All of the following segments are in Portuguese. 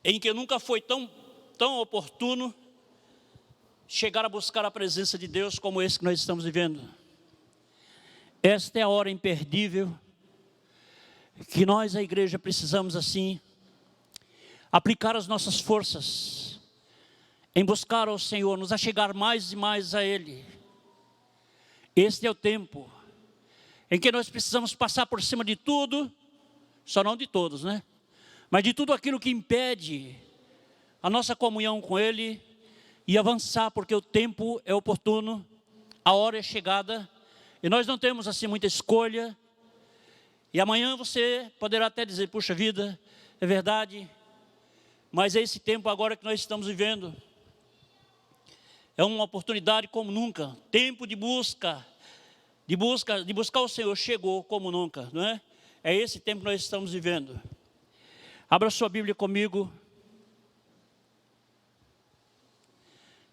em que nunca foi tão oportuno chegar a buscar a presença de Deus como esse que nós estamos vivendo. Esta é a hora imperdível que nós, a igreja, precisamos assim aplicar as nossas forças em buscar ao Senhor, nos achegar mais e mais a Ele. Este é o tempo em que nós precisamos passar por cima de tudo, só não de todos, né? Mas de tudo aquilo que impede a nossa comunhão com Ele e avançar, porque o tempo é oportuno, a hora é chegada, e nós não temos assim muita escolha. E amanhã você poderá até dizer, puxa vida, é verdade, mas é esse tempo agora que nós estamos vivendo. É uma oportunidade como nunca, tempo de buscar o Senhor chegou como nunca, não é? É esse tempo que nós estamos vivendo. Abra sua Bíblia comigo,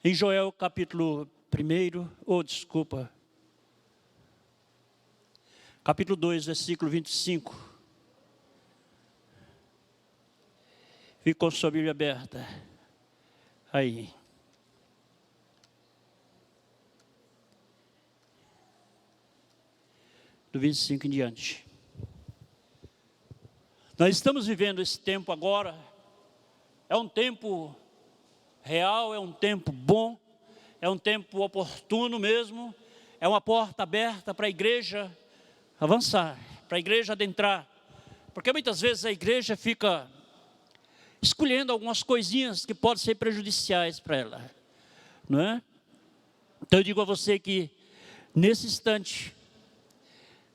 em Joel capítulo 1, capítulo 2, versículo 25. Fique com sua Bíblia aberta. Aí. Do 25 em diante. Nós estamos vivendo esse tempo agora. É um tempo real, é um tempo bom, é um tempo oportuno mesmo. É uma porta aberta para a igreja avançar, para a igreja adentrar. Porque muitas vezes a igreja fica escolhendo algumas coisinhas que podem ser prejudiciais para ela, não é? Então eu digo a você que nesse instante,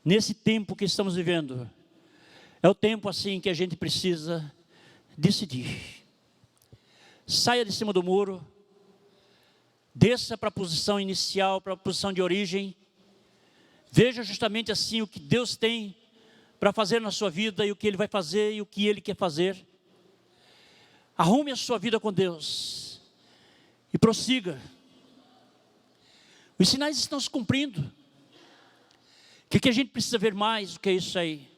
nesse tempo que estamos vivendo, é o tempo assim que a gente precisa decidir. Saia de cima do muro, desça para a posição inicial, para a posição de origem. Veja justamente assim o que Deus tem para fazer na sua vida e o que Ele vai fazer e o que Ele quer fazer. Arrume a sua vida com Deus e prossiga. Os sinais estão se cumprindo. O que a gente precisa ver mais do que isso aí?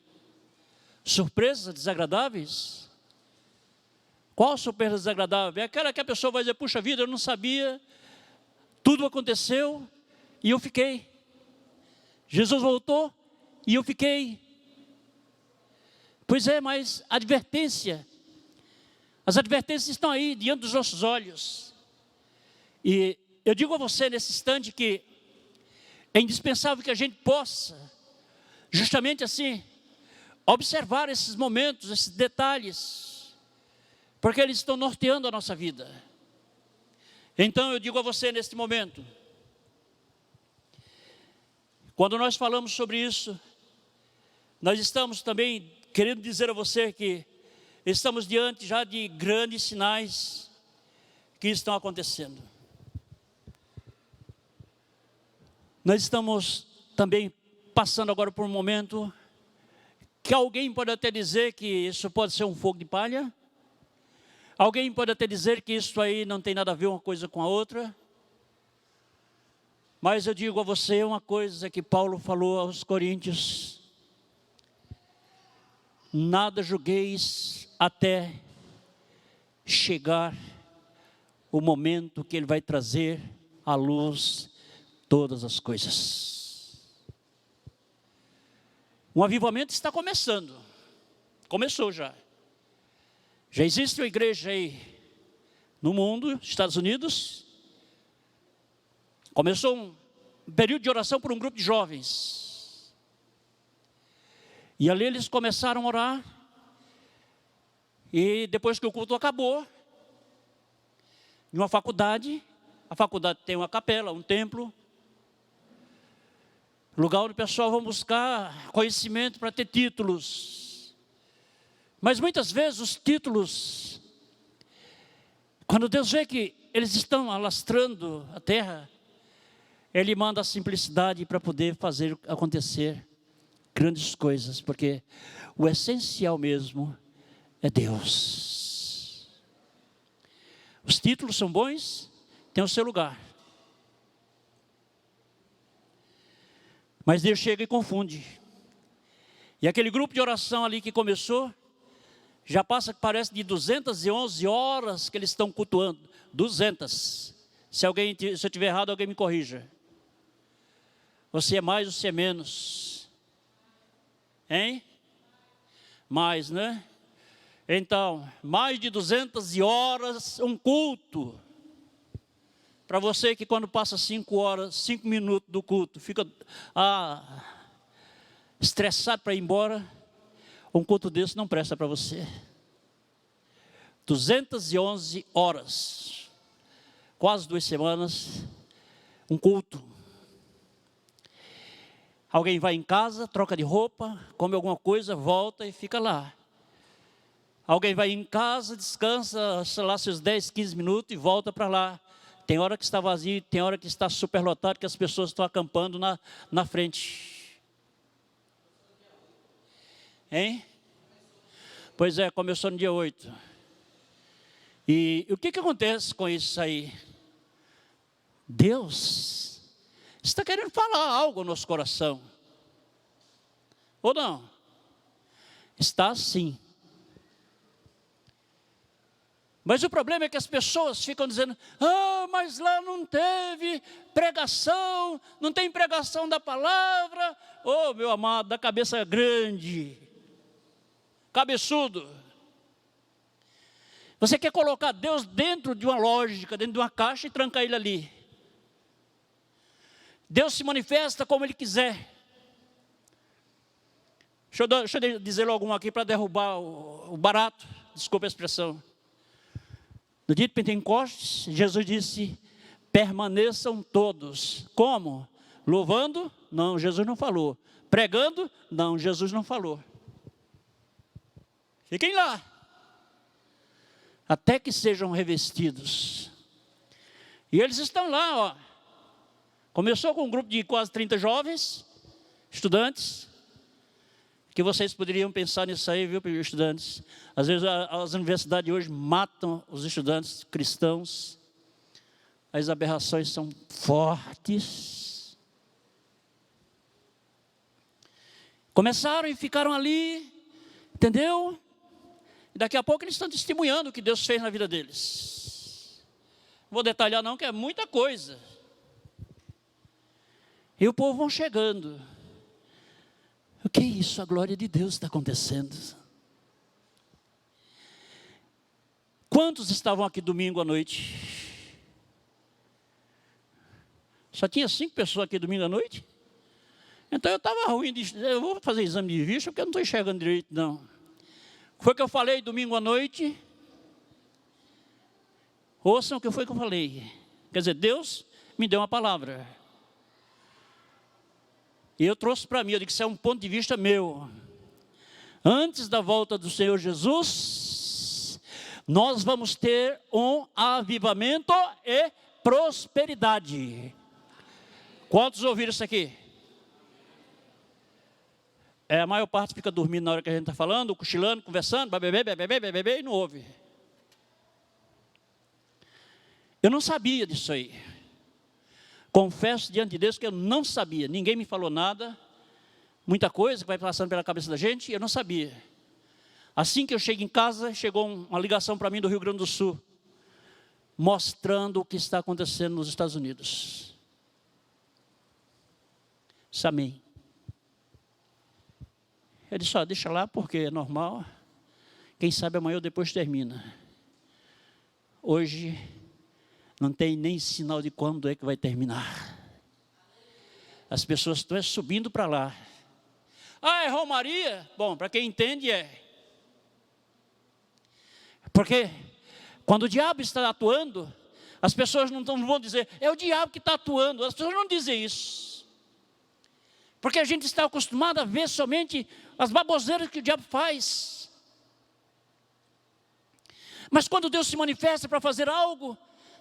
Surpresas desagradáveis? Qual surpresa desagradável? É aquela que a pessoa vai dizer, puxa vida, eu não sabia, tudo aconteceu e eu fiquei. Jesus voltou e eu fiquei. Pois é, mas advertência. As advertências estão aí diante dos nossos olhos. E eu digo a você nesse instante que é indispensável que a gente possa, justamente assim, observar esses momentos, esses detalhes, porque eles estão norteando a nossa vida. Então eu digo a você neste momento, quando nós falamos sobre isso, nós estamos também querendo dizer a você que estamos diante já de grandes sinais que estão acontecendo. Nós estamos também passando agora por um momento que alguém pode até dizer que isso pode ser um fogo de palha. Alguém pode até dizer que isso aí não tem nada a ver uma coisa com a outra. Mas eu digo a você uma coisa que Paulo falou aos Coríntios: nada julgueis até chegar o momento que Ele vai trazer à luz todas as coisas. Um avivamento está começando. Começou já. Já existe uma igreja aí no mundo, Estados Unidos. Começou um período de oração por um grupo de jovens. E ali eles começaram a orar. E depois que o culto acabou, em uma faculdade, a faculdade tem uma capela, um templo, lugar onde o pessoal vai buscar conhecimento para ter títulos. Mas muitas vezes os títulos, quando Deus vê que eles estão alastrando a terra, Ele manda a simplicidade para poder fazer acontecer grandes coisas, porque o essencial mesmo é Deus. Os títulos são bons, tem o seu lugar. Mas Deus chega e confunde. E aquele grupo de oração ali que começou, Já passa, que parece, de 211 horas que eles estão cultuando. 200. Se eu estiver errado, alguém me corrija. Você é mais ou você é menos? Hein? Mais, né? Então, mais de 200 horas, um culto. Para você que quando passa 5 horas, 5 minutos do culto, fica estressado para ir embora, um culto desse não presta para você. 211 horas, quase 2 semanas, um culto. Alguém vai em casa, troca de roupa, come alguma coisa, volta e fica lá. Alguém vai em casa, descansa, sei lá, seus 10, 15 minutos e volta para lá. Tem hora que está vazio, tem hora que está superlotado, que as pessoas estão acampando na frente. Hein? Pois é, começou no dia 8. E o que acontece com isso aí? Deus está querendo falar algo no nosso coração. Ou não? Está sim. Mas o problema é que as pessoas ficam dizendo: mas lá não teve pregação, não tem pregação da palavra. Oh, meu amado, da cabeça grande, cabeçudo. Você quer colocar Deus dentro de uma lógica, dentro de uma caixa e trancar Ele ali. Deus se manifesta como Ele quiser. Deixa eu dizer logo um aqui para derrubar o barato, desculpa a expressão. No dia de Pentecostes, Jesus disse: permaneçam todos. Como? Louvando? Não, Jesus não falou. Pregando? Não, Jesus não falou. Fiquem lá, até que sejam revestidos. E eles estão lá, ó. Começou com um grupo de quase 30 jovens, estudantes, que vocês poderiam pensar nisso aí, viu, estudantes? Às vezes as universidades hoje matam os estudantes cristãos. As aberrações são fortes. Começaram e ficaram ali, entendeu? E daqui a pouco eles estão testemunhando o que Deus fez na vida deles. Não vou detalhar não, que é muita coisa. E o povo vão chegando. O que é isso? A glória de Deus está acontecendo. Quantos estavam aqui domingo à noite? Só tinha 5 pessoas aqui domingo à noite? Então eu estava ruim, eu vou fazer exame de vista porque eu não estou enxergando direito não. Foi o que eu falei domingo à noite? Ouçam o que foi que eu falei. Quer dizer, Deus me deu uma palavra. E eu trouxe para mim, eu disse que isso é um ponto de vista meu. Antes da volta do Senhor Jesus, nós vamos ter um avivamento e prosperidade. Quantos ouviram isso aqui? A maior parte fica dormindo na hora que a gente está falando, cochilando, conversando, bebê, e não ouve. Eu não sabia disso aí. Confesso diante de Deus que eu não sabia. Ninguém me falou nada. Muita coisa que vai passando pela cabeça da gente, eu não sabia. Assim que eu chego em casa, chegou uma ligação para mim do Rio Grande do Sul, mostrando o que está acontecendo nos Estados Unidos. Amém. Eu disse: deixa lá porque é normal. Quem sabe amanhã ou depois termina. Hoje não tem nem sinal de quando é que vai terminar. As pessoas estão subindo para lá. É romaria? Bom, para quem entende é. Porque quando o diabo está atuando, as pessoas não vão dizer: é o diabo que está atuando. As pessoas não dizem isso. Porque a gente está acostumado a ver somente as baboseiras que o diabo faz. Mas quando Deus se manifesta para fazer algo,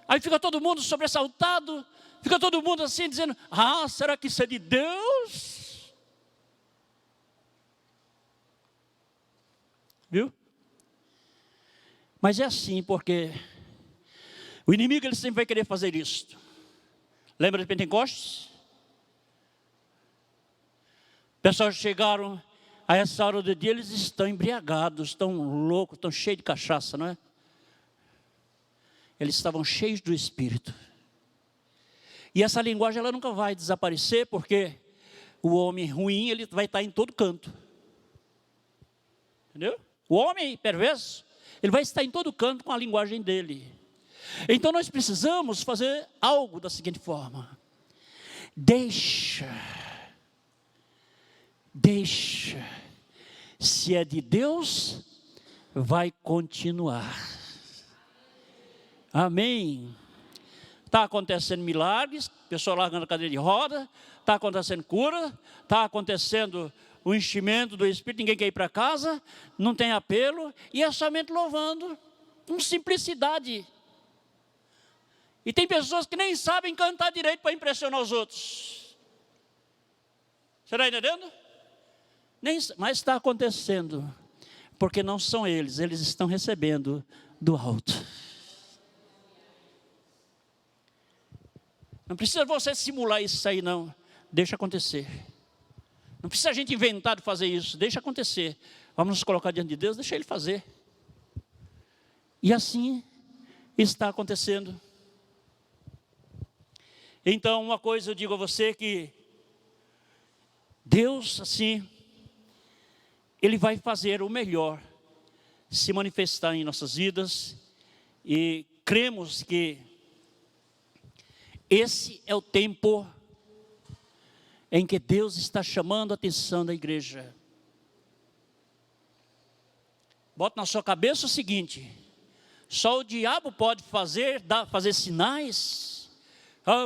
aí fica todo mundo sobressaltado, fica todo mundo assim dizendo: será que isso é de Deus? Viu? Mas é assim, porque o inimigo ele sempre vai querer fazer isso. Lembra de Pentecostes? Pessoas chegaram A essa hora do dia eles estão embriagados, estão loucos, estão cheios de cachaça, não é? Eles estavam cheios do Espírito. E essa linguagem ela nunca vai desaparecer, porque o homem ruim ele vai estar em todo canto. Entendeu? O homem perverso, ele vai estar em todo canto com a linguagem dele. Então nós precisamos fazer algo da seguinte forma: deixa, se é de Deus, vai continuar. Amém. Está acontecendo milagres, pessoa largando a cadeira de roda, está acontecendo cura, está acontecendo o enchimento do Espírito, ninguém quer ir para casa, não tem apelo, e é somente louvando, com simplicidade. E tem pessoas que nem sabem cantar direito para impressionar os outros. Você está entendendo? Mas está acontecendo, porque não são eles estão recebendo do alto. Não precisa você simular isso aí não, deixa acontecer. Não precisa a gente inventar de fazer isso, deixa acontecer. Vamos nos colocar diante de Deus, deixa Ele fazer. E assim está acontecendo. Então uma coisa eu digo a você que Deus assim, Ele vai fazer o melhor, se manifestar em nossas vidas. E cremos que esse é o tempo em que Deus está chamando a atenção da igreja. Bota na sua cabeça o seguinte: só o diabo pode fazer sinais.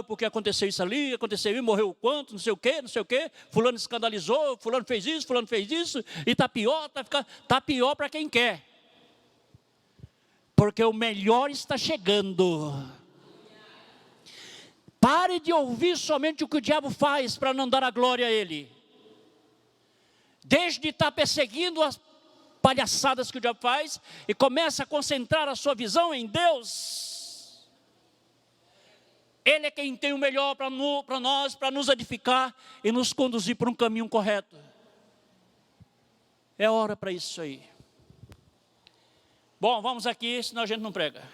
Porque aconteceu isso ali, aconteceu isso, morreu o quanto, não sei o quê, fulano escandalizou, fulano fez isso, e está pior para quem quer. Porque o melhor está chegando. Pare de ouvir somente o que o diabo faz para não dar a glória a ele. Deixe de estar perseguindo as palhaçadas que o diabo faz e comece a concentrar a sua visão em Deus. Ele é quem tem o melhor para nós, para nos edificar e nos conduzir por um caminho correto. É hora para isso aí. Bom, vamos aqui, senão a gente não prega.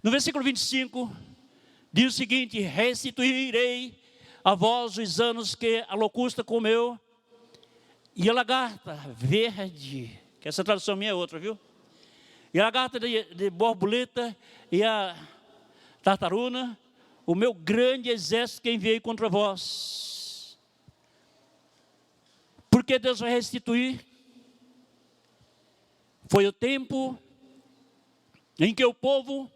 No versículo 25, diz o seguinte: restituirei a vós os anos que a locusta comeu, e a lagarta verde, que essa tradução minha é outra, viu? E a lagarta de borboleta e a tartaruna, o meu grande exército que enviei contra vós. Porque Deus vai restituir. Foi o tempo em que o povo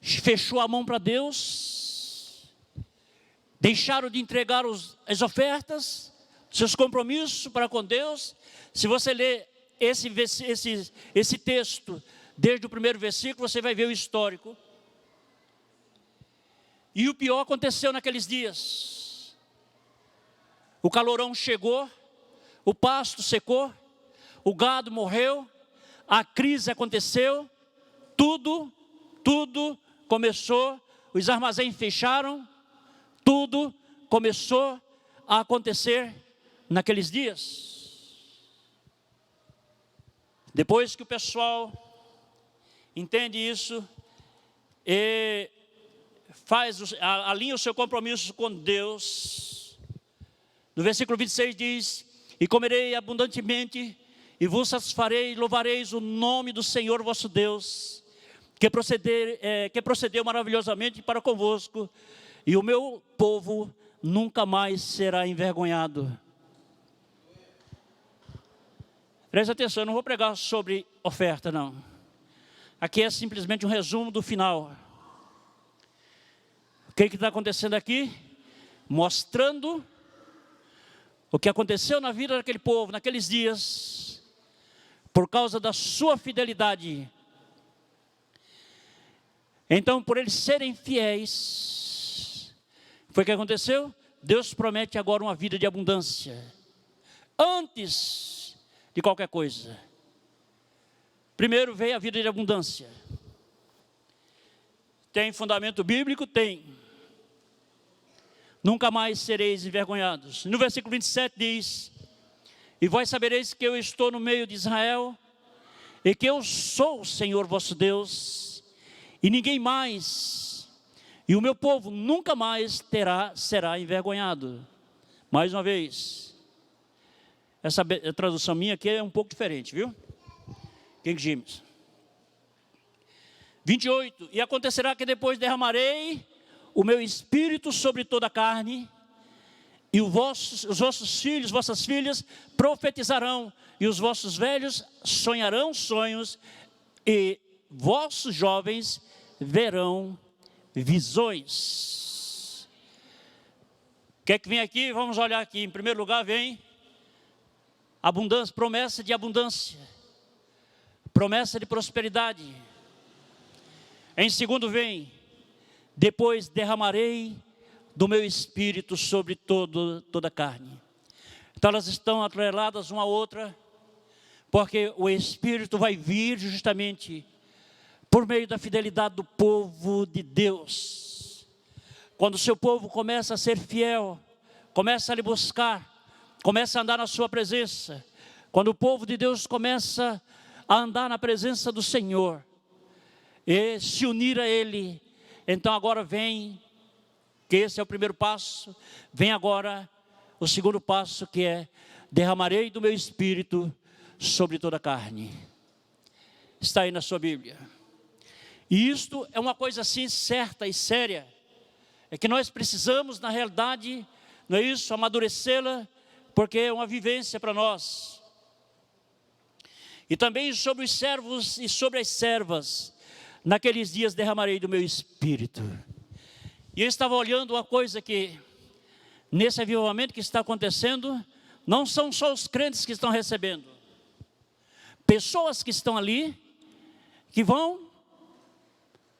fechou a mão para Deus, deixaram de entregar as ofertas, seus compromissos para com Deus. Se você ler esse texto, desde o primeiro versículo, você vai ver o histórico. E o pior aconteceu naqueles dias. O calorão chegou, o pasto secou, o gado morreu, a crise aconteceu, tudo começou, os armazéns fecharam, tudo começou a acontecer naqueles dias. Depois que o pessoal entende isso e alinha o seu compromisso com Deus, no versículo 26 diz: e comerei abundantemente, e vos satisfarei, e louvareis o nome do Senhor vosso Deus, que procedeu maravilhosamente para convosco, e o meu povo nunca mais será envergonhado. Preste atenção, eu não vou pregar sobre oferta não. Aqui é simplesmente um resumo do final. O que está acontecendo aqui? Mostrando o que aconteceu na vida daquele povo, naqueles dias, por causa da sua fidelidade. Então, por eles serem fiéis, foi o que aconteceu? Deus promete agora uma vida de abundância. Antes de qualquer coisa, primeiro veio a vida de abundância. Tem fundamento bíblico? Tem. nunca mais sereis envergonhados. No versículo 27 diz: e vós sabereis que eu estou no meio de Israel, e que eu sou o Senhor vosso Deus, e ninguém mais, e o meu povo nunca mais será envergonhado. Mais uma vez, essa tradução minha aqui é um pouco diferente, viu? King James. 28, e acontecerá que depois derramarei o meu espírito sobre toda a carne, e os vossos filhos, vossas filhas profetizarão, e os vossos velhos sonharão sonhos, e vossos jovens verão visões. O que é que vem aqui? Vamos olhar aqui. Em primeiro lugar vem abundância, promessa de abundância, promessa de prosperidade. Em segundo vem: depois derramarei do meu espírito sobre toda a carne. Então elas estão atreladas uma à outra, porque o espírito vai vir justamente por meio da fidelidade do povo de Deus. Quando o seu povo começa a ser fiel, começa a lhe buscar, começa a andar na sua presença, quando o povo de Deus começa a andar na presença do Senhor e se unir a Ele, então agora vem, que esse é o primeiro passo, vem agora o segundo passo, que é: derramarei do meu espírito sobre toda a carne. Está aí na sua Bíblia. E isto é uma coisa assim certa e séria, é que nós precisamos, na realidade, não é isso, amadurecê-la, porque é uma vivência para nós. E também sobre os servos e sobre as servas, naqueles dias derramarei do meu espírito. E eu estava olhando uma coisa que, nesse avivamento que está acontecendo, não são só os crentes que estão recebendo. Pessoas que estão ali, que vão,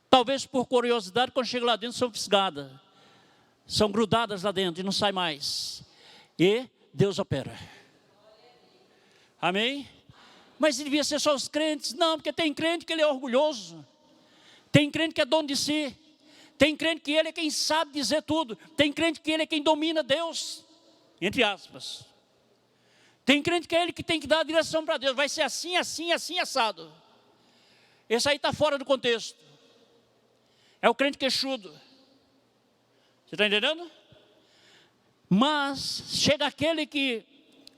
talvez por curiosidade, quando chegam lá dentro são fisgadas, são grudadas lá dentro e não saem mais. E Deus opera. Amém? Mas devia ser só os crentes? Não, porque tem crente que ele é orgulhoso. Tem crente que é dono de si. Tem crente que ele é quem sabe dizer tudo. Tem crente que ele é quem domina Deus, entre aspas. Tem crente que é ele que tem que dar a direção para Deus. Vai ser assim, assim, assim, assado. Esse aí está fora do contexto. É o crente queixudo. Você está entendendo? Mas chega aquele que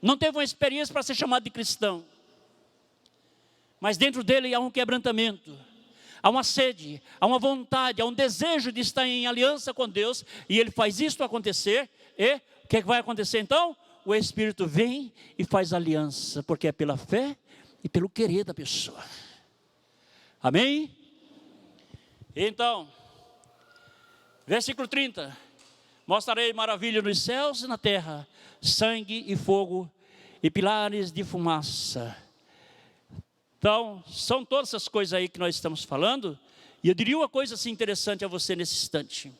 não teve uma experiência para ser chamado de cristão. Mas dentro dele há um quebrantamento, há uma sede, há uma vontade, há um desejo de estar em aliança com Deus. E ele faz isso acontecer. E o que vai acontecer então? O Espírito vem e faz aliança, porque é pela fé e pelo querer da pessoa. Amém? Então, versículo 30. Mostrarei maravilha nos céus e na terra, sangue e fogo e pilares de fumaça. Então, são todas essas coisas aí que nós estamos falando. E eu diria uma coisa assim interessante a você nesse instante.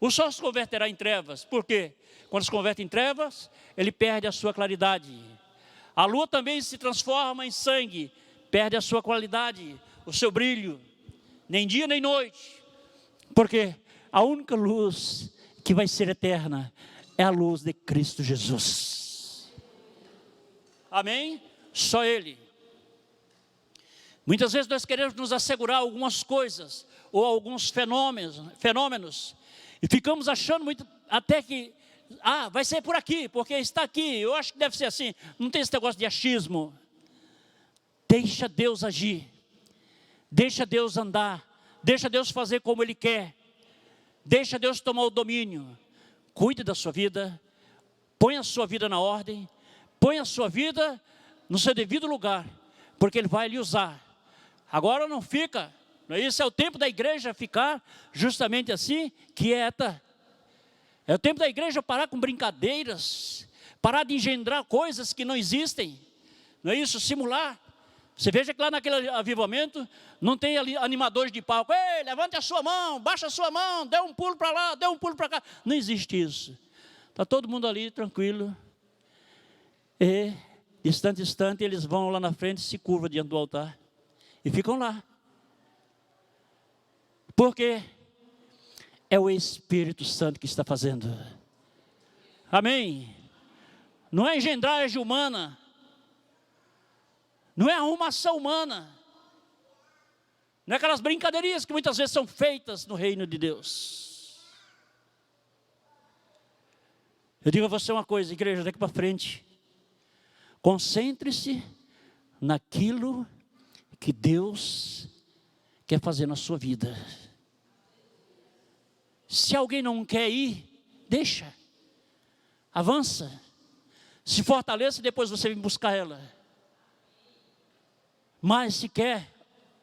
O sol se converterá em trevas. Por quê? Quando se converte em trevas, ele perde a sua claridade. A lua também se transforma em sangue, perde a sua qualidade, o seu brilho. Nem dia nem noite. Porque a única luz que vai ser eterna é a luz de Cristo Jesus. Amém? Só Ele. Muitas vezes nós queremos nos assegurar algumas coisas, ou alguns fenômenos, e ficamos achando muito, até que, vai ser por aqui, porque está aqui, eu acho que deve ser assim. Não tem esse negócio de achismo. Deixa Deus agir, deixa Deus andar, deixa Deus fazer como Ele quer, deixa Deus tomar o domínio. Cuide da sua vida, põe a sua vida na ordem, põe a sua vida no seu devido lugar, porque Ele vai lhe usar. Agora não fica, não é isso? É o tempo da igreja ficar justamente assim, quieta. É o tempo da igreja parar com brincadeiras, parar de engendrar coisas que não existem, não é isso? Simular. Você veja que lá naquele avivamento, não tem ali animadores de palco. Ei, levante a sua mão, baixa a sua mão, dê um pulo para lá, dê um pulo para cá. Não existe isso. Está todo mundo ali tranquilo. E, instante, eles vão lá na frente, se curvam diante do altar. E ficam lá. Porque é o Espírito Santo que está fazendo. Amém? Não é engendragem humana, não é arrumação humana, não é aquelas brincadeirinhas que muitas vezes são feitas no reino de Deus. Eu digo a você uma coisa, igreja, daqui para frente, concentre-se naquilo que Deus quer fazer na sua vida. Se alguém não quer ir, deixa, avança, se fortaleça e depois você vem buscar ela. Mas se quer,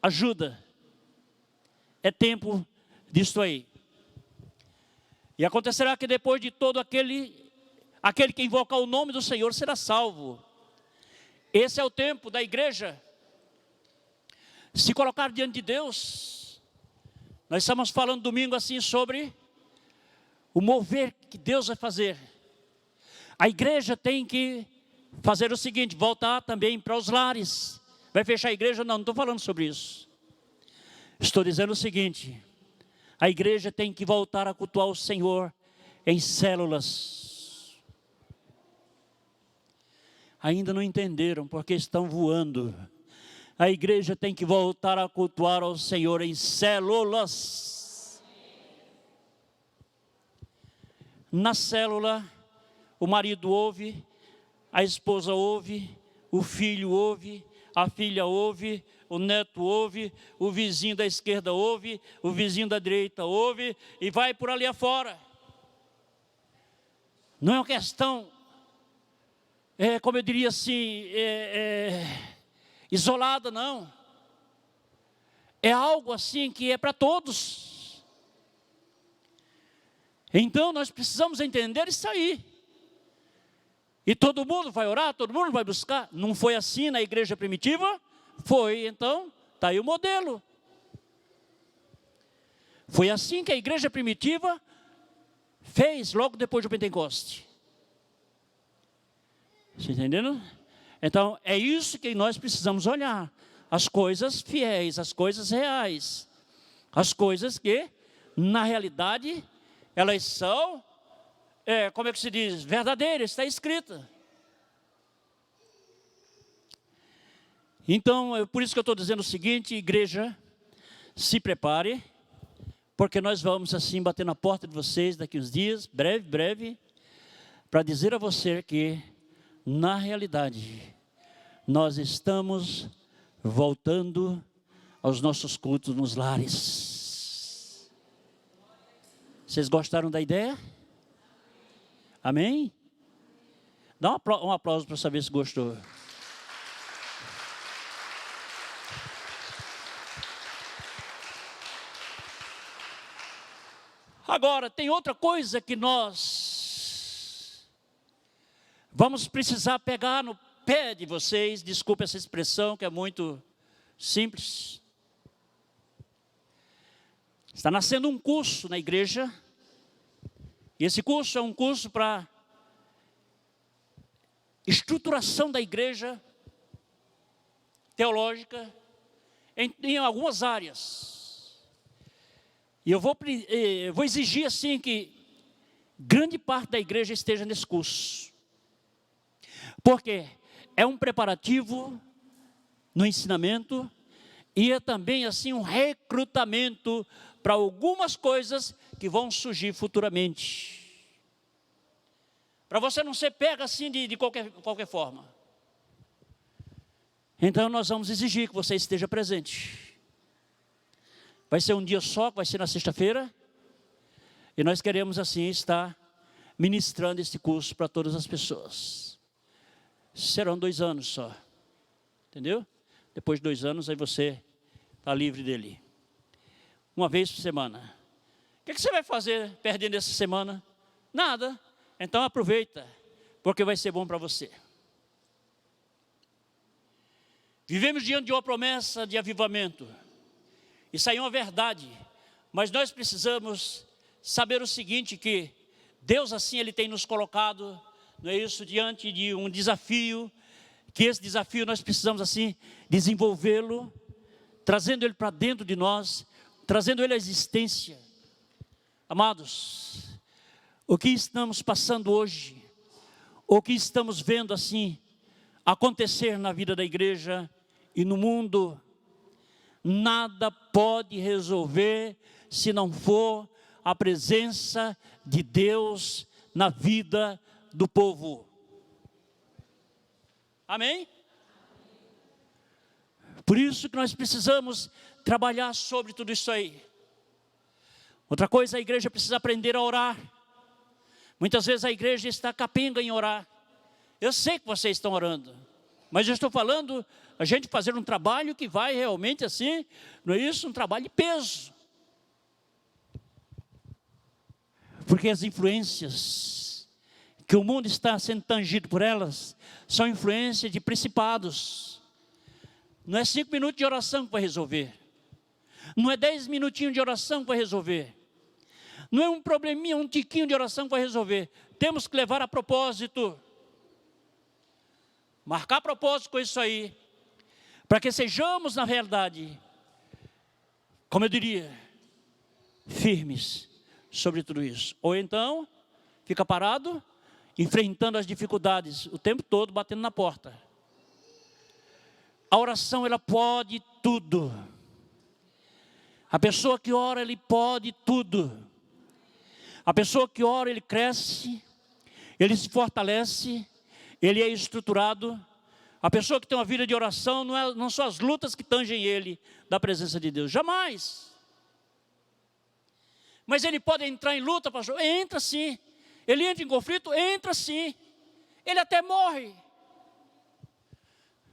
ajuda. É tempo disso aí. E acontecerá que depois de todo aquele que invocar o nome do Senhor será salvo. Esse é o tempo da igreja se colocar diante de Deus. Nós estamos falando domingo assim sobre o mover que Deus vai fazer. A igreja tem que fazer o seguinte, voltar também para os lares. Vai fechar a igreja? Não estou falando sobre isso. Estou dizendo o seguinte, a igreja tem que voltar a cultuar o Senhor em células. Ainda não entenderam porque estão voando. A igreja tem que voltar a cultuar ao Senhor em células. Na célula, o marido ouve, a esposa ouve, o filho ouve, a filha ouve, o neto ouve, o vizinho da esquerda ouve, o vizinho da direita ouve, e vai por ali afora. Não é uma questão, como eu diria assim, isolada, não. É algo assim que é para todos. Então nós precisamos entender isso aí. E todo mundo vai orar, todo mundo vai buscar. Não foi assim na igreja primitiva? Foi, então, está aí o modelo. Foi assim que a igreja primitiva fez logo depois do Pentecoste. Você entendendo? Então, é isso que nós precisamos olhar. As coisas fiéis, as coisas reais. As coisas que, na realidade, elas são, como é que se diz? Verdadeiras, está escrita. Então, é por isso que eu estou dizendo o seguinte, igreja, se prepare, porque nós vamos assim bater na porta de vocês daqui uns dias, breve, para dizer a você que, na realidade, nós estamos voltando aos nossos cultos nos lares. Vocês gostaram da ideia? Amém? Dá um aplauso para saber se gostou. Agora, tem outra coisa que nós vamos precisar pegar no pé de vocês, desculpe essa expressão que é muito simples. Está nascendo um curso na igreja, e esse curso é um curso para estruturação da igreja teológica em algumas áreas. E eu vou exigir assim que grande parte da igreja esteja nesse curso. Porque é um preparativo no ensinamento e é também assim um recrutamento para algumas coisas que vão surgir futuramente. Para você não ser pega assim de qualquer forma. Então nós vamos exigir que você esteja presente. Vai ser um dia só, vai ser na sexta-feira. E nós queremos assim estar ministrando este curso para todas as pessoas. Serão 2 anos só. Entendeu? Depois de 2 anos, aí você está livre dele. Uma vez por semana. O que você vai fazer perdendo essa semana? Nada. Então aproveita, porque vai ser bom para você. Vivemos diante de uma promessa de avivamento. Isso aí é uma verdade, mas nós precisamos saber o seguinte, que Deus assim Ele tem nos colocado, não é isso, diante de um desafio, que esse desafio nós precisamos assim desenvolvê-lo, trazendo ele para dentro de nós, trazendo ele à existência. Amados, o que estamos passando hoje, o que estamos vendo assim acontecer na vida da igreja e no mundo, nada pode resolver se não for a presença de Deus na vida do povo. Amém? Por isso que nós precisamos trabalhar sobre tudo isso aí. Outra coisa, a igreja precisa aprender a orar. Muitas vezes a igreja está capenga em orar. Eu sei que vocês estão orando, mas eu estou falando a gente fazer um trabalho que vai realmente assim, não é isso? Um trabalho de peso. Porque as influências que o mundo está sendo tangido por elas, são influências de principados. Não é 5 minutos de oração que vai resolver. Não é 10 minutinhos de oração que vai resolver. Não é um probleminha, um tiquinho de oração que vai resolver. Temos que levar a propósito. Marcar propósito com isso aí. Para que sejamos, na verdade, como eu diria, firmes sobre tudo isso. Ou então, fica parado, enfrentando as dificuldades o tempo todo, batendo na porta. A oração, ela pode tudo. A pessoa que ora, ele pode tudo. A pessoa que ora, ele cresce, ele se fortalece, ele é estruturado. A pessoa que tem uma vida de oração, não são as lutas que tangem ele da presença de Deus, jamais. Mas ele pode entrar em luta, pastor? Entra sim. Ele entra em conflito? Entra sim. Ele até morre.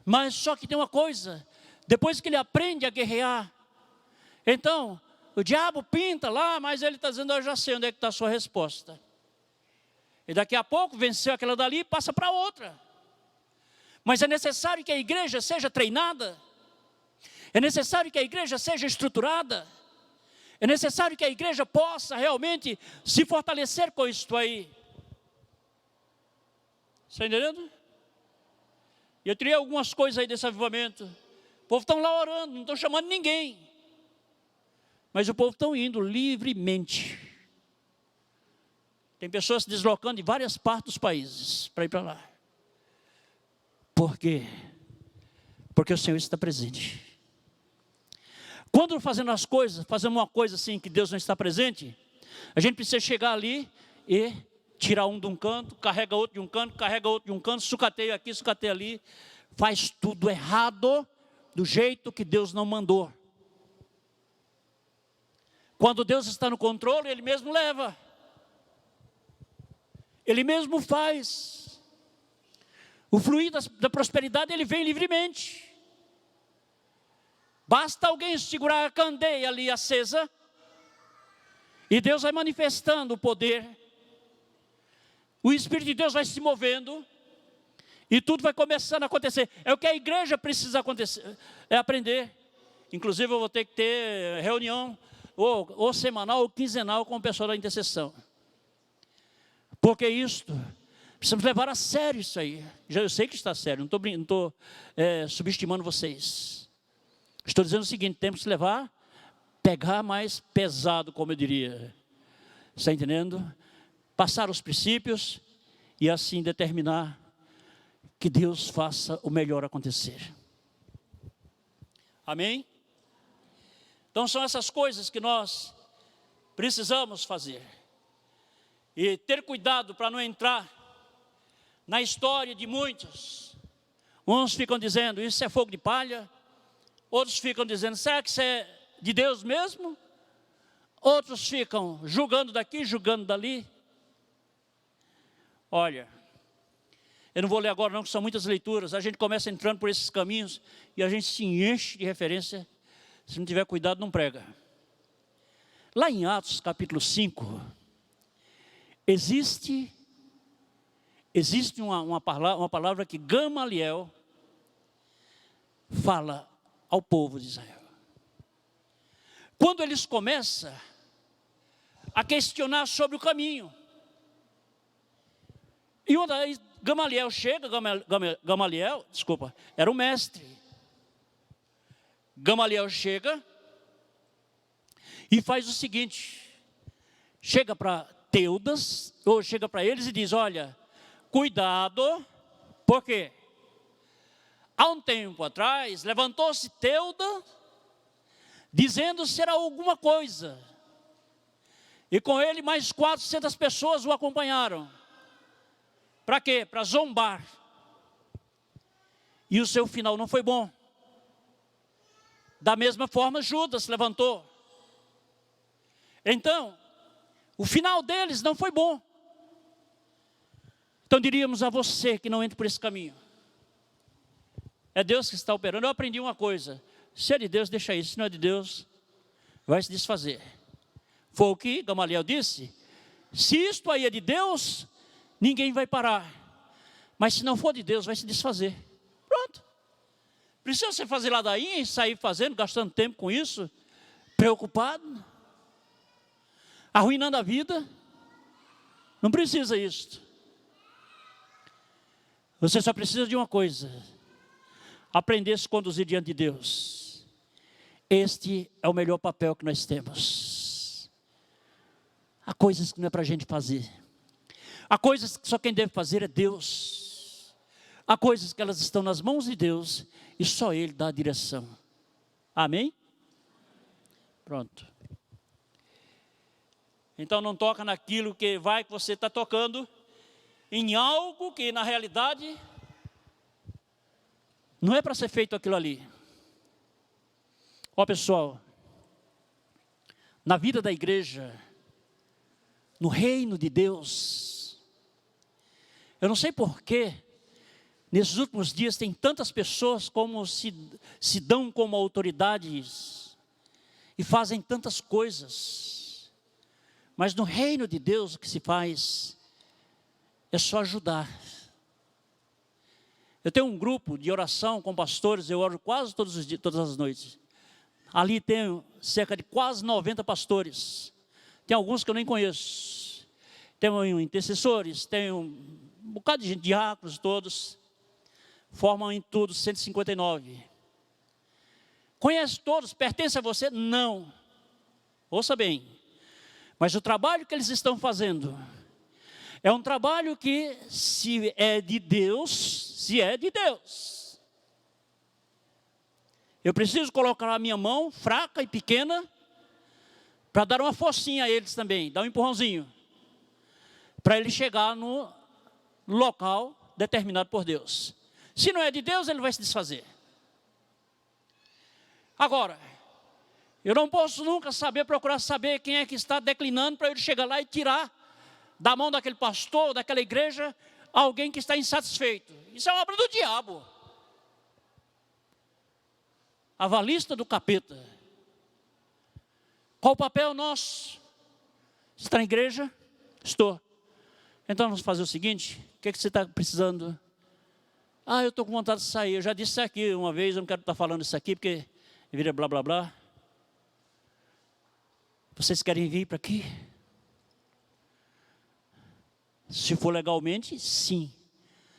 Mas só que tem uma coisa, depois que ele aprende a guerrear, então, o diabo pinta lá, mas ele está dizendo, eu já sei onde é que está a sua resposta. E daqui a pouco, venceu aquela dali e passa para outra. Mas é necessário que a igreja seja treinada. É necessário que a igreja seja estruturada. É necessário que a igreja possa realmente se fortalecer com isto aí. Está entendendo? E eu tirei algumas coisas aí desse avivamento. O povo estão lá orando, não estão chamando ninguém. Mas o povo está indo livremente. Tem pessoas se deslocando de várias partes dos países para ir para lá. Por quê? Porque o Senhor está presente. Quando fazendo as coisas, fazendo uma coisa assim que Deus não está presente, a gente precisa chegar ali e tirar um de um canto, carrega outro de um canto, carrega outro de um canto, sucateia aqui, sucateia ali, faz tudo errado do jeito que Deus não mandou. Quando Deus está no controle, Ele mesmo leva. Ele mesmo faz. O fluir da prosperidade, ele vem livremente. Basta alguém segurar a candeia ali acesa, e Deus vai manifestando o poder. O Espírito de Deus vai se movendo, e tudo vai começando a acontecer. É o que a igreja precisa acontecer, é aprender. Inclusive eu vou ter que ter reunião, ou semanal, ou quinzenal, com o pessoal da intercessão. Porque isto, precisamos levar a sério isso aí. Já eu sei que está sério, não estou subestimando vocês. Estou dizendo o seguinte, temos que levar, pegar mais pesado, como eu diria. Está entendendo? Passar os princípios e assim determinar que Deus faça o melhor acontecer. Amém? Então são essas coisas que nós precisamos fazer. E ter cuidado para não entrar na história de muitos. Uns ficam dizendo, isso é fogo de palha. Outros ficam dizendo, será que isso é de Deus mesmo? Outros ficam julgando daqui, julgando dali. Olha, eu não vou ler agora não, que são muitas leituras. A gente começa entrando por esses caminhos e a gente se enche de referência. Se não tiver cuidado, não prega. Lá em Atos capítulo 5, existe uma palavra que Gamaliel fala ao povo de Israel. Quando eles começam a questionar sobre o caminho. E uma das, Gamaliel chega, Gamaliel, era o mestre. Gamaliel chega e faz o seguinte, chega para Teudas, ou chega para eles e diz: olha, cuidado, por quê? Há um tempo atrás, levantou-se Teuda, dizendo ser alguma coisa, e com ele mais 400 pessoas o acompanharam. Para quê? Para zombar. E o seu final não foi bom. Da mesma forma, Judas se levantou. Então, o final deles não foi bom. Então diríamos a você que não entre por esse caminho: é Deus que está operando. Eu aprendi uma coisa: se é de Deus, deixa isso. Se não é de Deus, vai se desfazer. Foi o que Gamaliel disse: se isto aí é de Deus, ninguém vai parar. Mas se não for de Deus, vai se desfazer. Pronto. Precisa você fazer ladainha e sair fazendo, gastando tempo com isso, preocupado, arruinando a vida. Não precisa isso. Você só precisa de uma coisa: aprender a se conduzir diante de Deus. Este é o melhor papel que nós temos. Há coisas que não é para a gente fazer. Há coisas que só quem deve fazer é Deus. Há coisas que elas estão nas mãos de Deus e só Ele dá a direção. Amém? Pronto. Então não toca naquilo que você está tocando em algo que na realidade não é para ser feito aquilo ali. Ó pessoal, na vida da igreja, no reino de Deus, eu não sei porquê, nesses últimos dias tem tantas pessoas como se dão como autoridades e fazem tantas coisas. Mas no reino de Deus o que se faz é só ajudar. Eu tenho um grupo de oração com pastores, eu oro quase todos os dias, todas as noites. Ali tenho cerca de quase 90 pastores. Tem alguns que eu nem conheço. Tenho intercessores, tenho um bocado de gente, diáconos todos. Formam em tudo 159. Conhece todos? Pertence a você? Não. Ouça bem. Mas o trabalho que eles estão fazendo é um trabalho que, se é de Deus, eu preciso colocar a minha mão fraca e pequena para dar uma forcinha a eles também, dar um empurrãozinho, para ele chegar no local determinado por Deus. Se não é de Deus, ele vai se desfazer. Agora, eu não posso nunca procurar saber quem é que está declinando, para eu chegar lá e tirar da mão daquele pastor, daquela igreja, alguém que está insatisfeito. Isso é obra do diabo. Avalista do capeta. Qual o papel nosso? Você está na igreja? Estou. Então vamos fazer o seguinte: o que é que você está precisando? Eu estou com vontade de sair. Eu já disse isso aqui uma vez, eu não quero estar falando isso aqui, porque vira blá blá blá. Vocês querem vir para aqui? Se for legalmente, sim.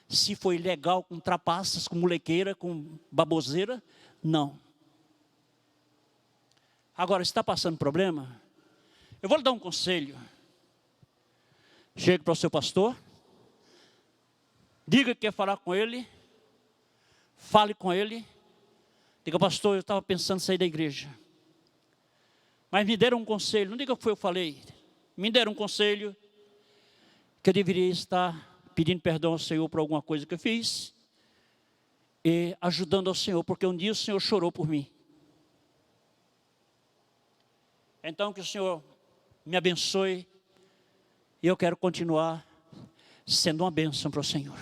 Se for ilegal, com trapaças, com molequeira, com baboseira, não. Agora, se está passando problema, eu vou lhe dar um conselho. Chegue para o seu pastor, diga que quer falar com ele, fale com ele, diga: pastor, eu estava pensando em sair da igreja, mas me deram um conselho. Não diga o que foi eu falei, me deram um conselho, que eu deveria estar pedindo perdão ao Senhor por alguma coisa que eu fiz, e ajudando ao Senhor, porque um dia o Senhor chorou por mim. Então que o Senhor me abençoe, e eu quero continuar sendo uma bênção para o Senhor.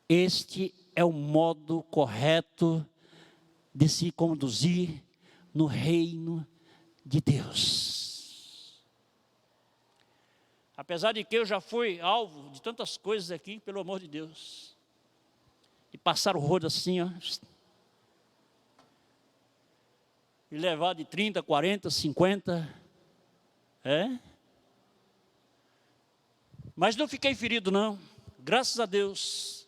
Este é o modo correto de se conduzir no reino de Deus. Apesar de que eu já fui alvo de tantas coisas aqui, pelo amor de Deus, e passar o rodo assim, ó, e levar de 30, 40, 50, mas não fiquei ferido não, graças a Deus.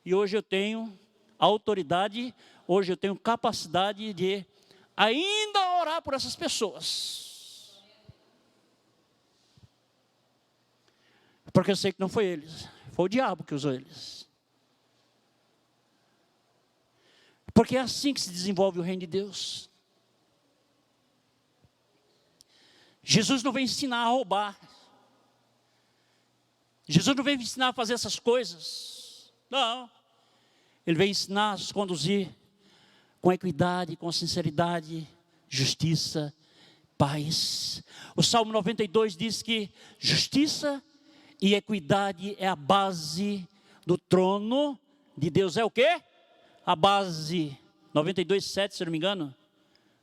E hoje eu tenho autoridade, hoje eu tenho capacidade de ainda orar por essas pessoas. Porque eu sei que não foi eles, foi o diabo que usou eles. Porque é assim que se desenvolve o reino de Deus. Jesus não vem ensinar a roubar. Jesus não vem ensinar a fazer essas coisas. Não. Ele vem ensinar a se conduzir com equidade, com sinceridade, justiça, paz. O Salmo 92 diz que justiça e equidade é a base do trono de Deus. É o quê? A base. 92:7, se não me engano.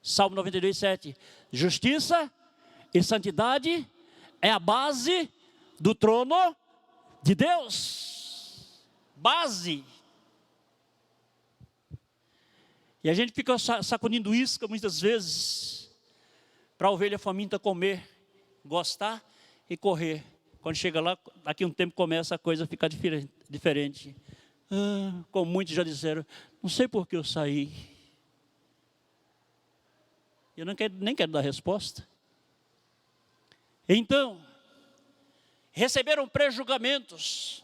Salmo 92:7. Justiça e santidade é a base do trono de Deus. Base. E a gente fica sacudindo isca muitas vezes para a ovelha faminta comer, gostar e correr. Quando chega lá, daqui a um tempo começa a coisa a ficar diferente. Como muitos já disseram, não sei por que eu saí. Eu nem quero dar resposta. Então, receberam pré-julgamentos,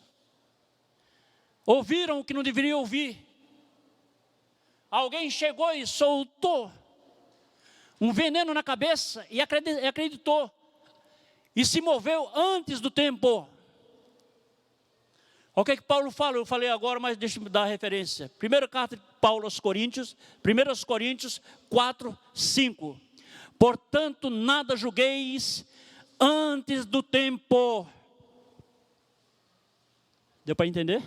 ouviram o que não deveriam ouvir. Alguém chegou e soltou um veneno na cabeça e acreditou. E se moveu antes do tempo. O que Paulo fala? Eu falei agora, mas deixa eu dar a referência. Primeira carta de Paulo aos Coríntios, 1 Coríntios 4:5. Portanto, nada julgueis antes do tempo. Deu para entender?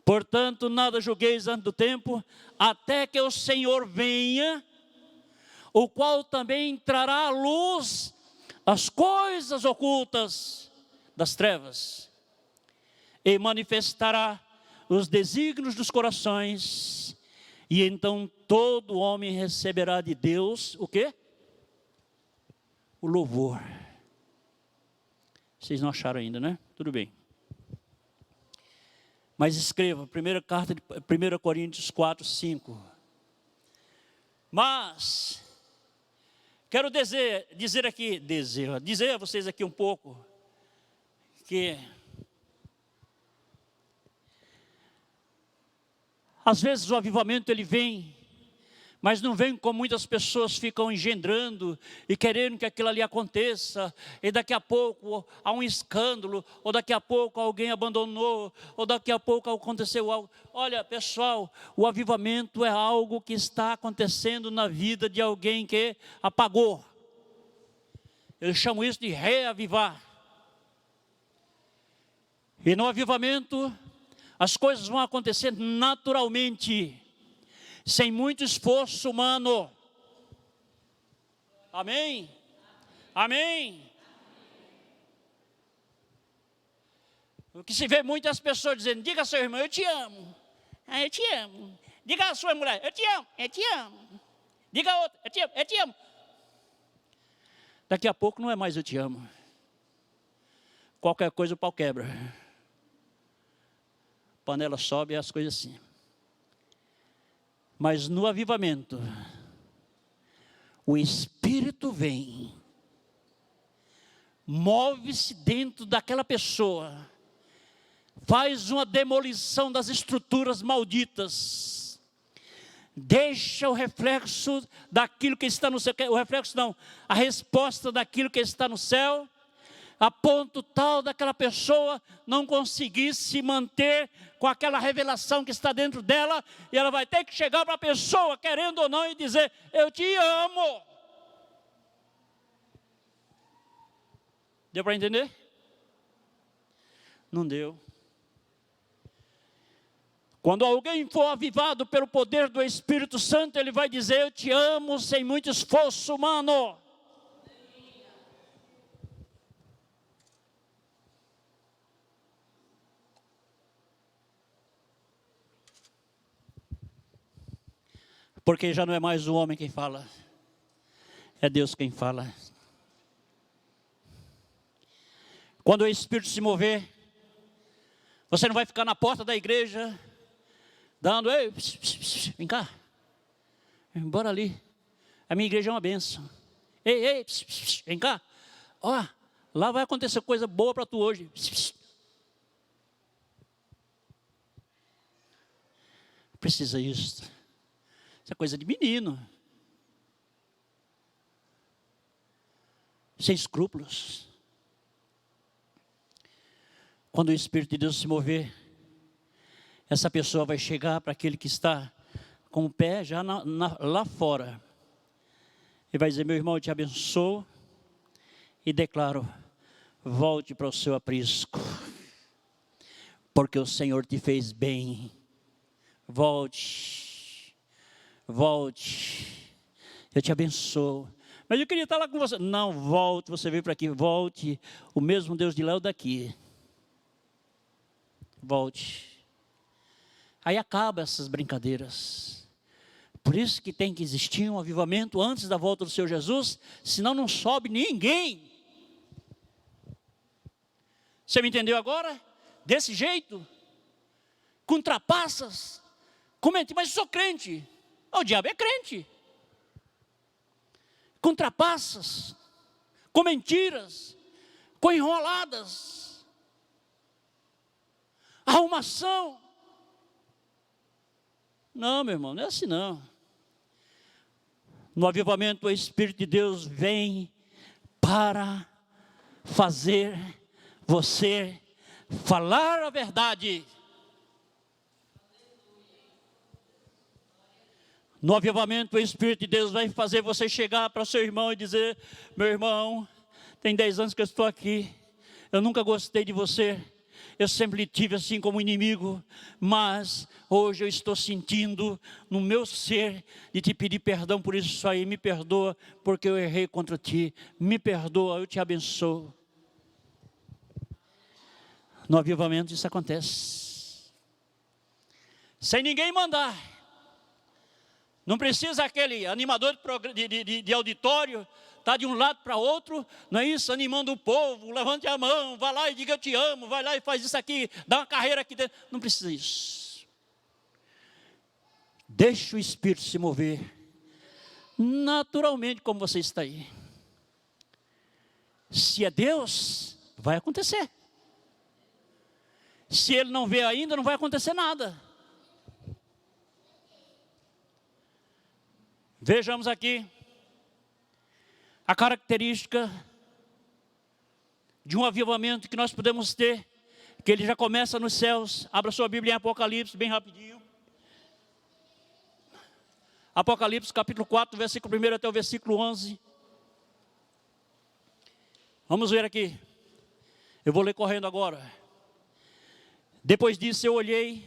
Portanto, nada julgueis antes do tempo, até que o Senhor venha, o qual também trará à luz as coisas ocultas das trevas, e manifestará os desígnios dos corações, e então todo homem receberá de Deus, o quê? O louvor. Vocês não acharam ainda, né? Tudo bem. Mas escreva, 1 Coríntios 4:5. Mas, quero dizer a vocês aqui um pouco, que às vezes o avivamento ele vem, mas não vem como muitas pessoas ficam engendrando e querendo que aquilo ali aconteça, e daqui a pouco há um escândalo, ou daqui a pouco alguém abandonou, ou daqui a pouco aconteceu algo. Olha, pessoal, o avivamento é algo que está acontecendo na vida de alguém que apagou. Eu chamo isso de reavivar. E no avivamento, as coisas vão acontecer naturalmente, sem muito esforço humano. Amém? Amém? O que se vê muitas pessoas dizendo, diga ao seu irmão, eu te amo. Ah, eu te amo. Diga à sua mulher, eu te amo, eu te amo. Diga a outra, eu te amo, eu te amo. Daqui a pouco não é mais eu te amo. Qualquer coisa o pau quebra. Panela sobe e as coisas assim. Mas no avivamento, o Espírito vem, move-se dentro daquela pessoa, faz uma demolição das estruturas malditas, deixa o reflexo daquilo que está no céu, o reflexo não, a resposta daquilo que está no céu, a ponto tal daquela pessoa não conseguir se manter com aquela revelação que está dentro dela, e ela vai ter que chegar para a pessoa, querendo ou não, e dizer, eu te amo. Deu para entender? Não deu. Quando alguém for avivado pelo poder do Espírito Santo, ele vai dizer, eu te amo, sem muito esforço humano. Porque já não é mais o homem quem fala, é Deus quem fala. Quando o Espírito se mover, você não vai ficar na porta da igreja, dando, ei, vem cá, bora ali, a minha igreja é uma bênção. Ei, vem cá, ó, Lá vai acontecer coisa boa para tu hoje. Precisa isso. Isso é coisa de menino. Sem escrúpulos. Quando o Espírito de Deus se mover, essa pessoa vai chegar para aquele que está com o pé já lá fora. E vai dizer: meu irmão, eu te abençoo e declaro, volte para o seu aprisco, porque o Senhor te fez bem. Volte, volte, eu te abençoo. Mas eu queria estar lá com você. Não, volte, você veio para aqui, volte. O mesmo Deus de lá é o daqui. Volte. Aí acaba essas brincadeiras. Por isso que tem que existir um avivamento antes da volta do Senhor Jesus, senão não sobe ninguém. Você me entendeu agora? Desse jeito? Com trapaças? Comente, mas eu sou crente. O diabo é crente. Com trapaças, com mentiras, com enroladas, arrumação. Não, meu irmão, não é assim não. No avivamento, o Espírito de Deus vem para fazer você falar a verdade. No avivamento, o Espírito de Deus vai fazer você chegar para o seu irmão e dizer: meu irmão, tem 10 anos que eu estou aqui, eu nunca gostei de você, eu sempre lhe tive assim como inimigo, mas hoje eu estou sentindo no meu ser de te pedir perdão por isso aí, me perdoa porque eu errei contra ti, me perdoa, eu te abençoo. No avivamento isso acontece, sem ninguém mandar. Não precisa aquele animador de auditório estar de um lado para outro, não é isso? Animando o povo, levante a mão, vai lá e diga eu te amo, vai lá e faz isso aqui, dá uma carreira aqui dentro. Não precisa disso. Deixa o Espírito se mover, naturalmente como você está aí. Se é Deus, vai acontecer. Se Ele não vê ainda, não vai acontecer nada. Vejamos aqui a característica de um avivamento que nós podemos ter, que ele já começa nos céus. Abra sua Bíblia em Apocalipse, bem rapidinho. Apocalipse capítulo 4, versículo 1 até o versículo 11. Vamos ver aqui. Eu vou ler correndo agora. Depois disso eu olhei,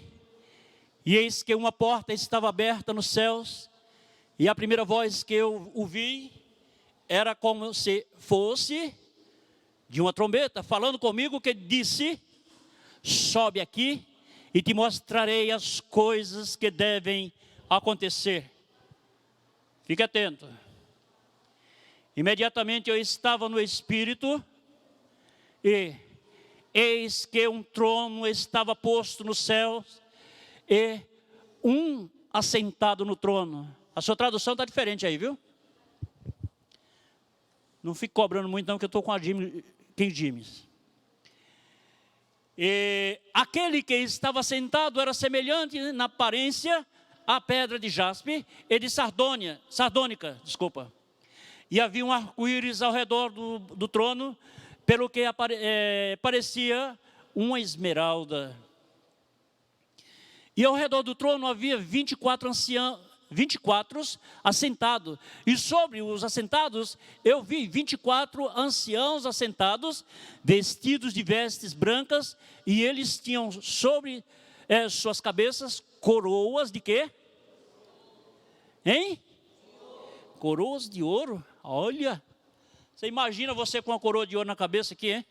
e eis que uma porta estava aberta nos céus, e a primeira voz que eu ouvi era como se fosse de uma trombeta, falando comigo, que disse: sobe aqui e te mostrarei as coisas que devem acontecer. Fique atento. Imediatamente eu estava no Espírito, e eis que um trono estava posto no céu, e um assentado no trono. A sua tradução está diferente aí, viu? Não fique cobrando muito não, que eu estou com a King James. E aquele que estava sentado era semelhante na aparência à pedra de jaspe e de sardônica. E havia um arco-íris ao redor do trono, pelo que parecia uma esmeralda. E ao redor do trono havia 24 assentados, e sobre os assentados eu vi 24 anciãos assentados, vestidos de vestes brancas, e eles tinham sobre suas cabeças coroas de quê? Hein? Coroas de ouro. Olha, você imagina você com uma coroa de ouro na cabeça aqui, hein?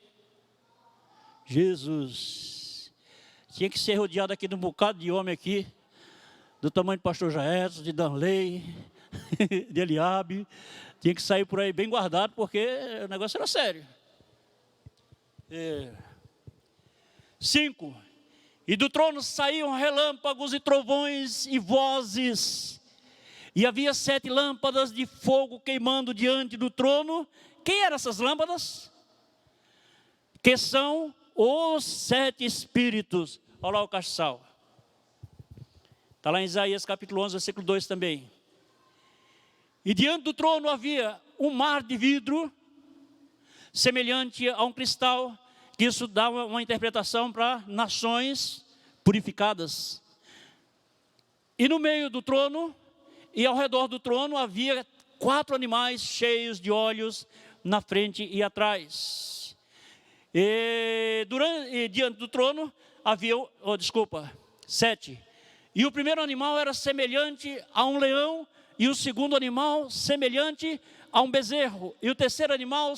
Jesus, tinha que ser rodeado aqui de um bocado de homem aqui, do tamanho do pastor Jairson, de Danley, de Eliabe. Tinha que sair por aí bem guardado, porque o negócio era sério. 5. E do trono saíam relâmpagos e trovões e vozes. E havia 7 lâmpadas de fogo queimando diante do trono. Quem eram essas lâmpadas? que são os 7 espíritos. Olha lá o castiçal. Está lá em Isaías capítulo 11, versículo 2 também. E diante do trono havia um mar de vidro, semelhante a um cristal, que isso dava uma interpretação para nações purificadas. E no meio do trono, e ao redor do trono, havia 4 animais cheios de olhos na frente e atrás. E diante do trono havia, 7. E o primeiro animal era semelhante a um leão, e o segundo animal semelhante a um bezerro. E o terceiro animal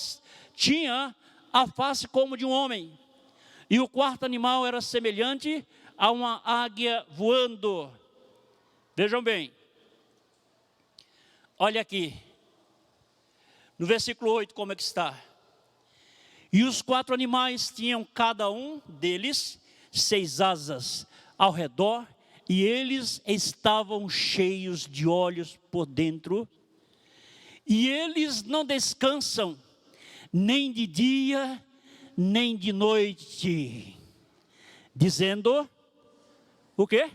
tinha a face como de um homem. E o quarto animal era semelhante a uma águia voando. Vejam bem. Olha aqui. No versículo 8 como é que está. E os 4 animais tinham cada um deles 6 asas ao redor, e eles estavam cheios de olhos por dentro, e eles não descansam, nem de dia, nem de noite, dizendo, o quê?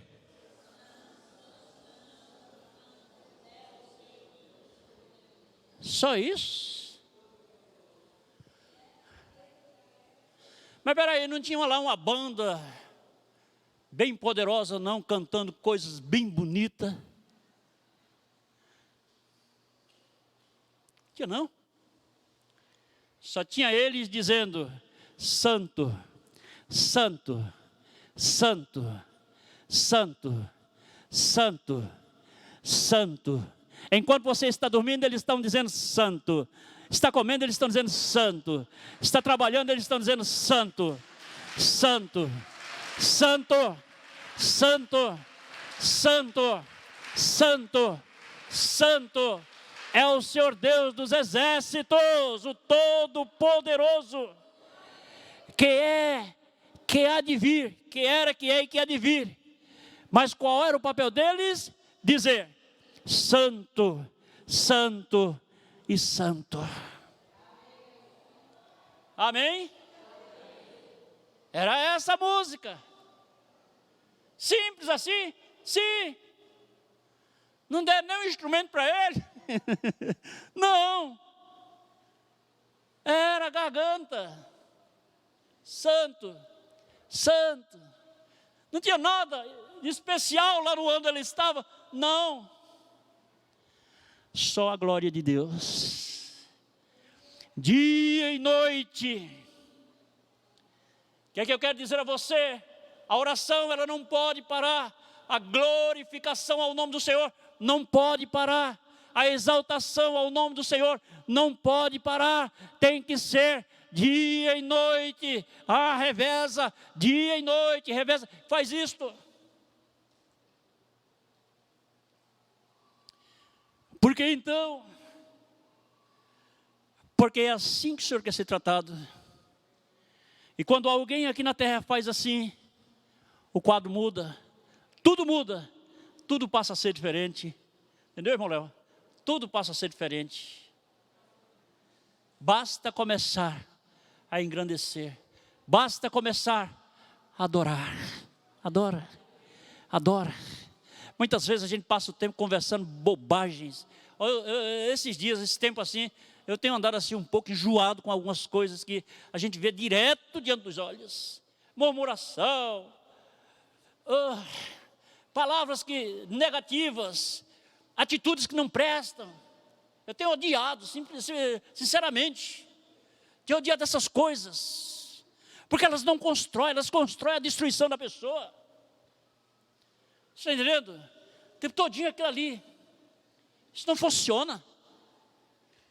Só isso? Mas peraí, não tinha lá uma banda bem poderosa não, cantando coisas bem bonitas? Tinha não? Só tinha eles dizendo, santo, santo, santo, santo, santo, santo. Enquanto você está dormindo, eles estão dizendo santo. Está comendo, eles estão dizendo santo. Está trabalhando, eles estão dizendo santo, santo, santo, santo, santo, santo, santo. É o Senhor Deus dos exércitos, o Todo-Poderoso, que há de vir, que era, que é e que há de vir. Mas qual era o papel deles? Dizer, santo, santo e santo. Amém? Era essa a música. Simples assim? Sim. Não deram nem um instrumento para ele. Não. Era garganta. Santo, santo. Não tinha nada de especial lá no onde ele estava. Não. Só a glória de Deus. Dia e noite. O que é que eu quero dizer a você? A oração, ela não pode parar. A glorificação ao nome do Senhor não pode parar. A exaltação ao nome do Senhor não pode parar. Tem que ser dia e noite. Reveza, dia e noite, reveza. Faz isto. Porque então, porque é assim que o Senhor quer ser tratado. E quando alguém aqui na terra faz assim, o quadro muda, tudo passa a ser diferente. Entendeu, irmão Léo? Tudo passa a ser diferente. Basta começar a engrandecer, basta começar a adorar. Adora, adora. Muitas vezes a gente passa o tempo conversando bobagens. Esses dias, esse tempo assim, eu tenho andado assim um pouco enjoado com algumas coisas que a gente vê direto diante dos olhos. Murmuração, palavras negativas, atitudes que não prestam. Eu tenho odiado, sinceramente, tenho odiado essas coisas, porque elas não constroem, elas constroem a destruição da pessoa. Está entendendo? O tempo todinho aquilo ali. Isso não funciona.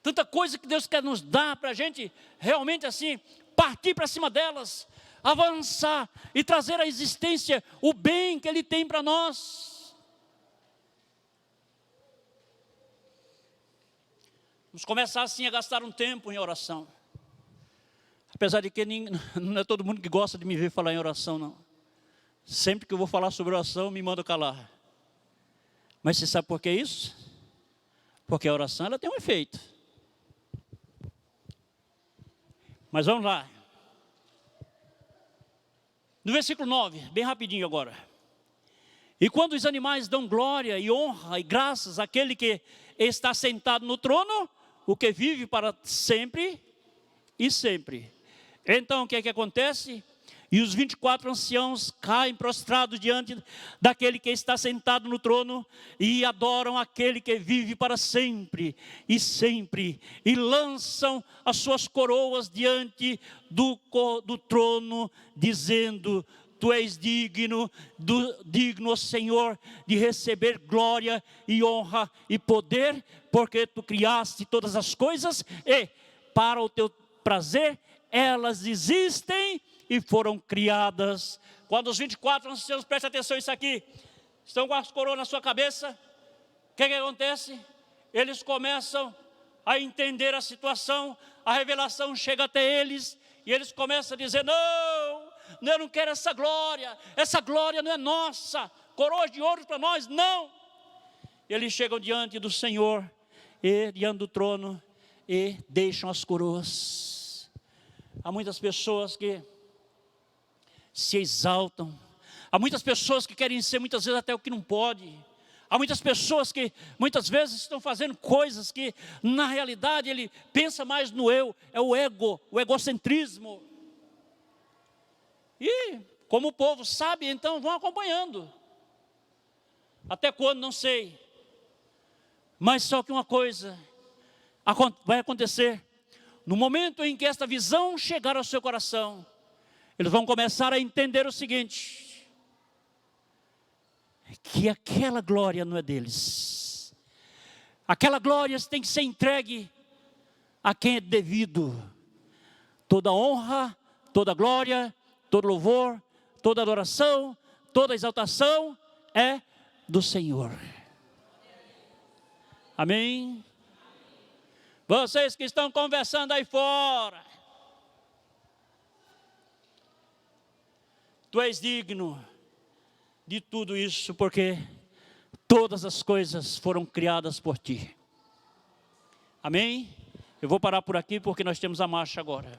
Tanta coisa que Deus quer nos dar para a gente realmente assim, partir para cima delas, avançar e trazer à existência o bem que Ele tem para nós. Vamos começar assim a gastar um tempo em oração. Apesar de que não é todo mundo que gosta de me ver falar em oração, não. Sempre que eu vou falar sobre oração, me manda calar. Mas você sabe por que isso? Porque a oração, ela tem um efeito. Mas vamos lá. No versículo 9, bem rapidinho agora. E quando os animais dão glória e honra e graças àquele que está sentado no trono, o que vive para sempre e sempre. Então o que é que acontece? E os 24 anciãos caem prostrados diante daquele que está sentado no trono e adoram aquele que vive para sempre e sempre. E lançam as suas coroas diante do trono, dizendo: Tu és digno, ó Senhor, de receber glória e honra e poder, porque Tu criaste todas as coisas e para o Teu prazer elas existem e foram criadas. Quando os 24 anciãos, preste atenção nisso aqui, estão com as coroas na sua cabeça, o que acontece? Eles começam a entender a situação, a revelação chega até eles, e eles começam a dizer: não, eu não quero essa glória não é nossa, coroas de ouro para nós, não. Eles chegam diante do Senhor, e diante do trono, e deixam as coroas. Há muitas pessoas que se exaltam, há muitas pessoas que querem ser muitas vezes até o que não pode, há muitas pessoas que muitas vezes estão fazendo coisas que na realidade ele pensa mais no eu, é o ego, o egocentrismo. E como o povo sabe, então vão acompanhando. Até quando, não sei. Mas só que uma coisa vai acontecer. No momento em que esta visão chegar ao seu coração, eles vão começar a entender o seguinte: que aquela glória não é deles. Aquela glória tem que ser entregue a quem é devido. Toda honra, toda glória, todo louvor, toda adoração, toda exaltação é do Senhor. Amém? Vocês que estão conversando aí fora, Tu és digno de tudo isso, porque todas as coisas foram criadas por Ti. Amém? Eu vou parar por aqui porque nós temos a marcha agora.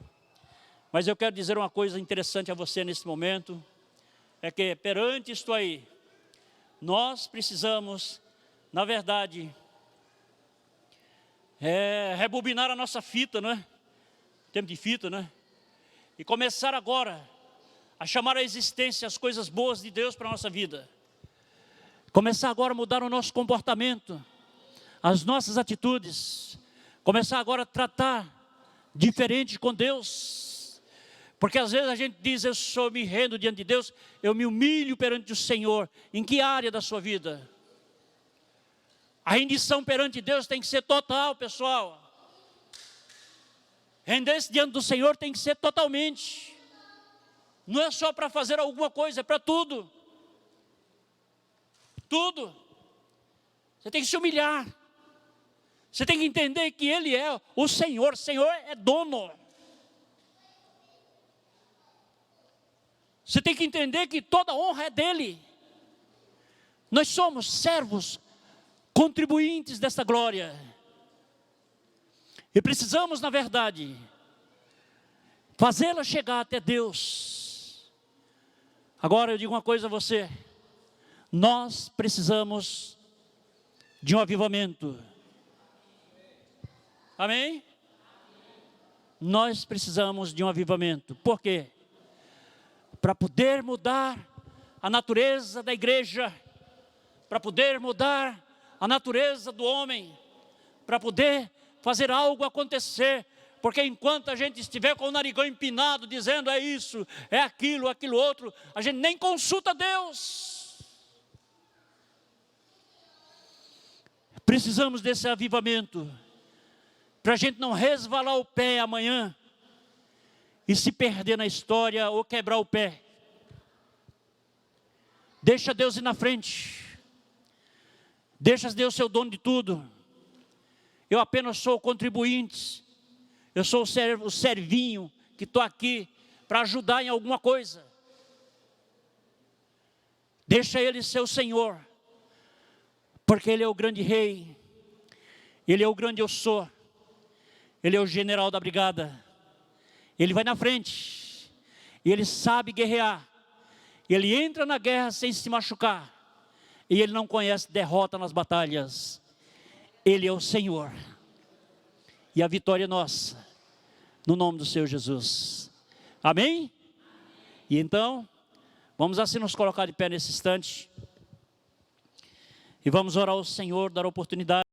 Mas eu quero dizer uma coisa interessante a você nesse momento, é que perante isto aí, nós precisamos, na verdade, rebobinar a nossa fita, não é? Tempo de fita, né? E começar agora a chamar à existência as coisas boas de Deus para a nossa vida. Começar agora a mudar o nosso comportamento, as nossas atitudes. Começar agora a tratar diferente com Deus. Porque às vezes a gente diz: eu me rendo diante de Deus, eu me humilho perante o Senhor. Em que área da sua vida? A rendição perante Deus tem que ser total, pessoal. Render-se diante do Senhor tem que ser totalmente. Não é só para fazer alguma coisa, é para tudo. Tudo. Você tem que se humilhar. Você tem que entender que Ele é o Senhor. O Senhor é dono. Você tem que entender que toda honra é dEle. Nós somos servos, contribuintes dessa glória. E precisamos, na verdade, fazê-la chegar até Deus. Agora eu digo uma coisa a você: nós precisamos de um avivamento. Amém? Nós precisamos de um avivamento. Por quê? Para poder mudar a natureza da igreja, para poder mudar a natureza do homem, para poder fazer algo acontecer. Porque enquanto a gente estiver com o narigão empinado, dizendo é isso, é aquilo outro, a gente nem consulta Deus. Precisamos desse avivamento, para a gente não resvalar o pé amanhã, e se perder na história, ou quebrar o pé. Deixa Deus ir na frente. Deixa Deus ser o dono de tudo. Eu apenas sou o contribuinte. Eu sou o servinho que estou aqui para ajudar em alguma coisa. Deixa Ele ser o Senhor, porque Ele é o grande rei, Ele é o grande eu sou, Ele é o general da brigada. Ele vai na frente, e Ele sabe guerrear, Ele entra na guerra sem se machucar. E ele não conhece derrota nas batalhas. Ele é o Senhor. E a vitória é nossa. No nome do Senhor Jesus. Amém? E então, vamos assim nos colocar de pé nesse instante. E vamos orar ao Senhor, dar oportunidade.